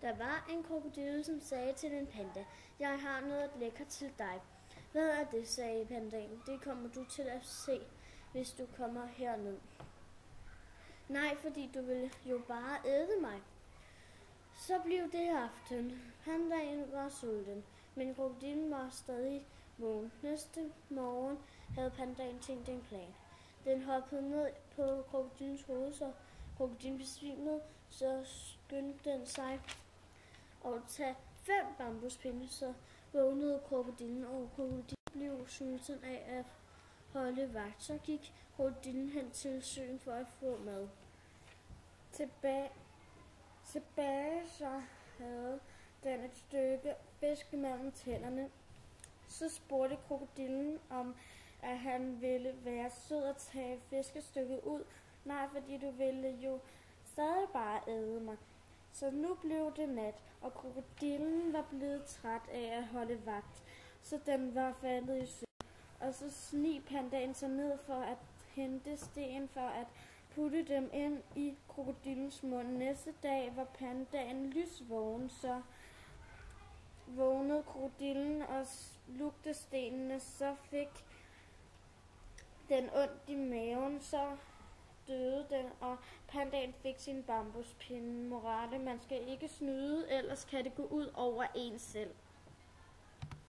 Der var en krokodille, som sagde til en panda: "Jeg har noget lækkert til dig." "Hvad er det?" sagde pandaen. "Det kommer du til at se, hvis du kommer herned." "Nej, fordi du vil jo bare æde mig." Så blev det aften. Pandaen var sulten, men krokodillen var stadig vågen. Næste morgen havde pandaen tænkt en plan. Den hoppede ned på krokodillens hoved, så krokodillen besvimede. Så skyndte den sig at tage 5 bambuspinde, så vågnede krokodillen, og krokodillen blev sulten af at holde vagt. Så gik krokodillen hen til søen for at få mad. Tilbage så havde den et stykke fisk mellem tænderne. Så spurgte krokodillen, om at han ville være sød at tage fiskestykket ud. "Nej, fordi du ville jo stadig bare æde mig." Så nu blev det nat, og krokodillen var blevet træt af at holde vagt, så den var faldet i søvn. Og så sneg pandaen sig ned for at hente sten for at putte dem ind i krokodillens mund. Næste dag var pandaen lysvågen, så vågnede krokodillen og slugte stenene. Så fik den ondt i maven, så døde den, og pandaen fik sin bambuspinde. Morale: man skal ikke snyde, ellers kan det gå ud over en selv.